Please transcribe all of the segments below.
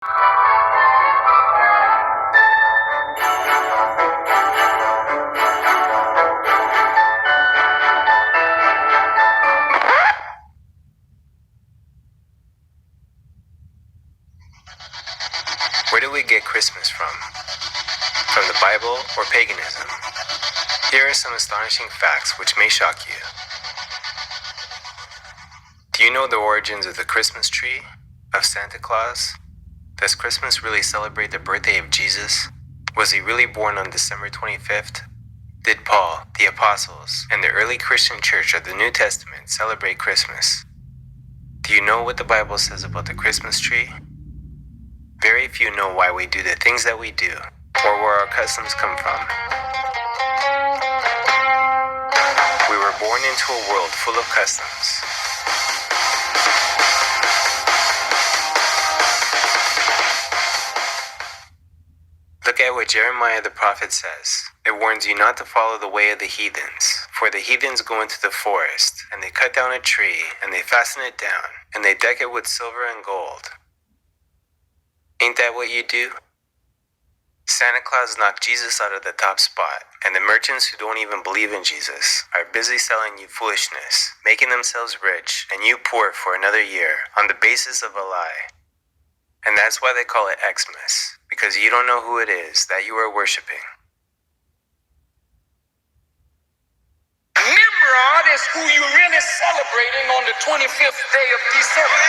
Where do we get Christmas from? From the Bible or paganism? Here are some astonishing facts which may shock you. Do you know the origins of the Christmas tree? Of Santa Claus? Does Christmas really celebrate the birthday of Jesus? Was he really born on December 25th? Did Paul, the apostles, and the early Christian church of the New Testament celebrate Christmas? Do you know what the Bible says about the Christmas tree? Very few know why we do the things that we do, or where our customs come from. We were born into a world full of customs. Look at what Jeremiah the prophet says. It warns you not to follow the way of the heathens. For the heathens go into the forest, and they cut down a tree, and they fasten it down, and they deck it with silver and gold. Ain't that what you do? Santa Claus knocked Jesus out of the top spot, and the merchants who don't even believe in Jesus are busy selling you foolishness, making themselves rich, and you poor for another year on the basis of a lie. And that's why they call it Xmas, because you don't know who it is that you are worshiping. Nimrod is who you're really celebrating on the 25th day of December.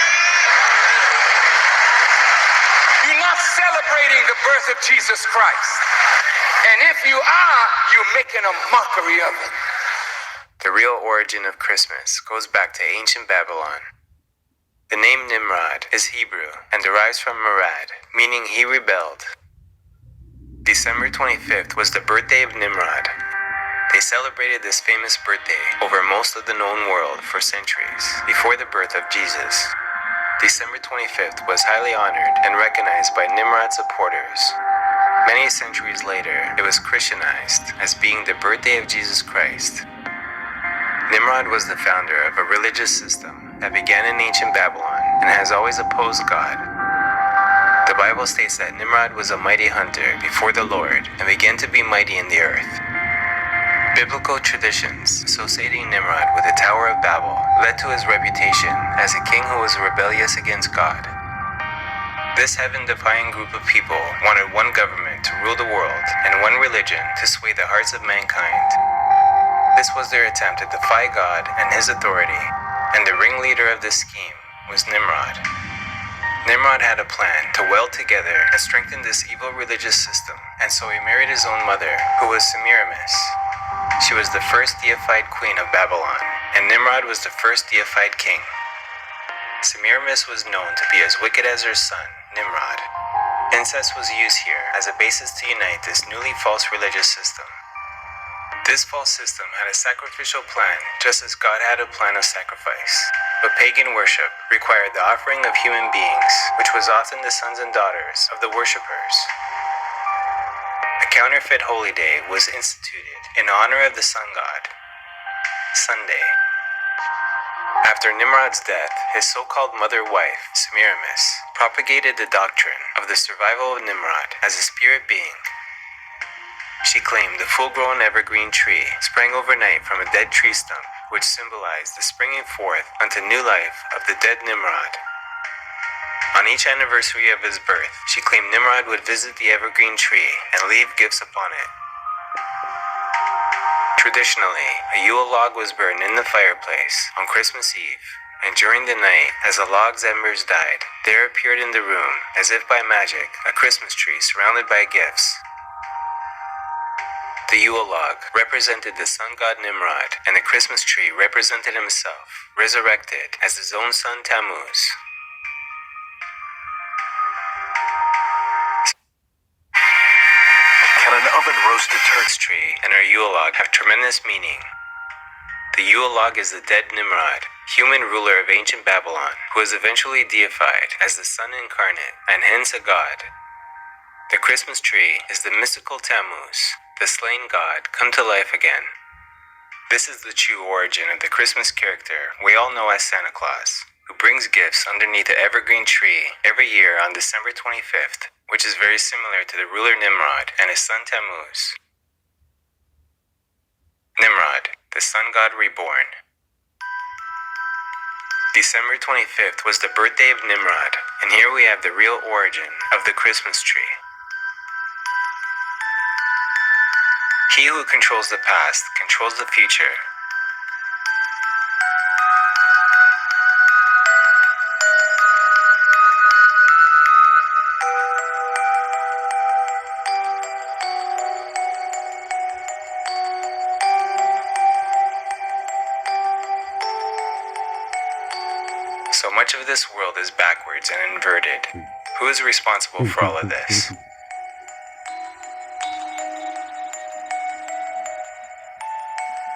You're not celebrating the birth of Jesus Christ. And if you are, you're making a mockery of it. The real origin of Christmas goes back to ancient Babylon. The name Nimrod is Hebrew and derives from Murad, meaning he rebelled. December 25th was the birthday of Nimrod. They celebrated this famous birthday over most of the known world for centuries before the birth of Jesus. December 25th was highly honored and recognized by Nimrod's supporters. Many centuries later, it was Christianized as being the birthday of Jesus Christ. Nimrod was the founder of a religious system that began in ancient Babylon and has always opposed God. The Bible states that Nimrod was a mighty hunter before the Lord and began to be mighty in the earth. Biblical traditions associating Nimrod with the Tower of Babel led to his reputation as a king who was rebellious against God. This heaven-defying group of people wanted one government to rule the world and one religion to sway the hearts of mankind. This was their attempt to defy God and his authority, and the ringleader of this scheme was Nimrod. Nimrod had a plan to weld together and strengthen this evil religious system, and so he married his own mother, who was Semiramis. She was the first deified queen of Babylon, and Nimrod was the first deified king. Semiramis was known to be as wicked as her son, Nimrod. Incest was used here as a basis to unite this newly false religious system. This false system had a sacrificial plan, just as God had a plan of sacrifice. But pagan worship required the offering of human beings, which was often the sons and daughters of the worshippers. A counterfeit holy day was instituted in honor of the sun god, Sunday. After Nimrod's death, his so-called mother-wife, Semiramis, propagated the doctrine of the survival of Nimrod as a spirit being. She claimed the full-grown evergreen tree sprang overnight from a dead tree stump, which symbolized the springing forth unto new life of the dead Nimrod. On each anniversary of his birth, she claimed Nimrod would visit the evergreen tree and leave gifts upon it. Traditionally, a Yule log was burned in the fireplace on Christmas Eve, and during the night, as the log's embers died, there appeared in the room, as if by magic, a Christmas tree surrounded by gifts. The Yule log represented the sun god Nimrod, and the Christmas tree represented himself, resurrected as his own son Tammuz. Can an oven-roasted turkey tree and our Yule log have tremendous meaning? The Yule log is the dead Nimrod, human ruler of ancient Babylon, who was eventually deified as the sun incarnate, and hence a god. The Christmas tree is the mystical Tammuz, the slain god come to life again. This is the true origin of the Christmas character we all know as Santa Claus, who brings gifts underneath the evergreen tree every year on December 25th, which is very similar to the ruler Nimrod and his son Tammuz. Nimrod, the sun god reborn. December 25th was the birthday of Nimrod, and here we have the real origin of the Christmas tree. He who controls the past controls the future. So much of this world is backwards and inverted. Who is responsible for all of this?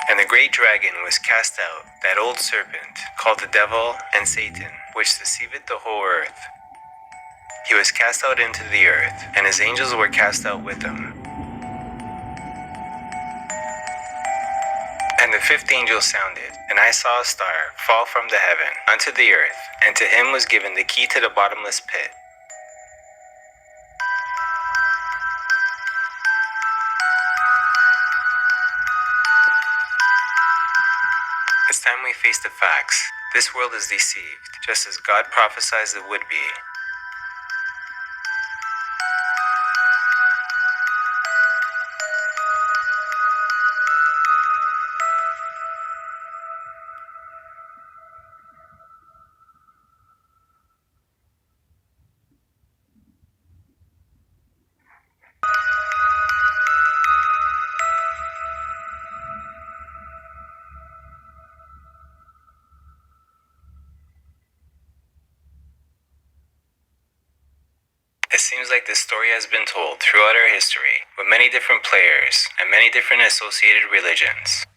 And the great dragon was cast out, that old serpent, called the devil and Satan, which deceiveth the whole earth. He was cast out into the earth, and his angels were cast out with him. And the fifth angel sounded, and I saw a star fall from the heaven unto the earth, and to him was given the key to the bottomless pit. It's time we face the facts. This world is deceived, just as God prophesied it would be. It seems like this story has been told throughout our history, with many different players and many different associated religions.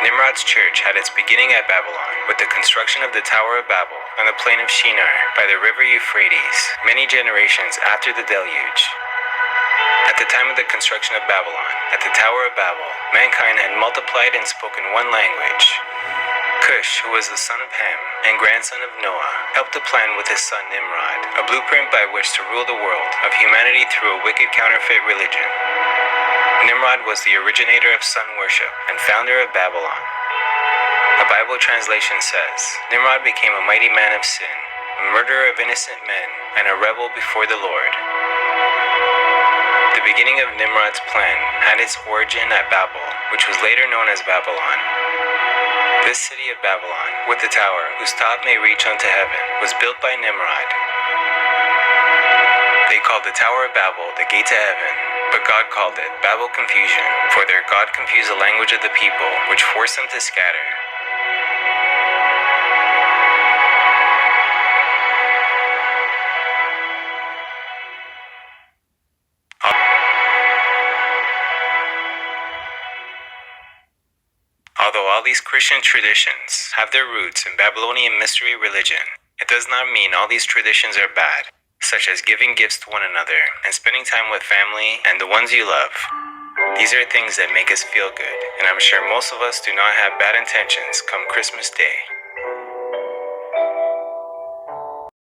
Nimrod's church had its beginning at Babylon, with the construction of the Tower of Babel on the plain of Shinar by the river Euphrates, many generations after the deluge. At the time of the construction of Babylon, at the Tower of Babel, mankind had multiplied and spoken one language. Cush, who was the son of Ham and grandson of Noah, helped to plan with his son Nimrod a blueprint by which to rule the world of humanity through a wicked counterfeit religion. Nimrod was the originator of sun worship and founder of Babylon. A Bible translation says, Nimrod became a mighty man of sin, a murderer of innocent men, and a rebel before the Lord. The beginning of Nimrod's plan had its origin at Babel, which was later known as Babylon. This city of Babylon, with the tower whose top may reach unto heaven, was built by Nimrod. They called the Tower of Babel the gate to heaven, but God called it Babel confusion, for there God confused the language of the people, which forced them to scatter. Although all these Christian traditions have their roots in Babylonian mystery religion, it does not mean all these traditions are bad, such as giving gifts to one another and spending time with family and the ones you love. These are things that make us feel good, and I'm sure most of us do not have bad intentions come Christmas Day.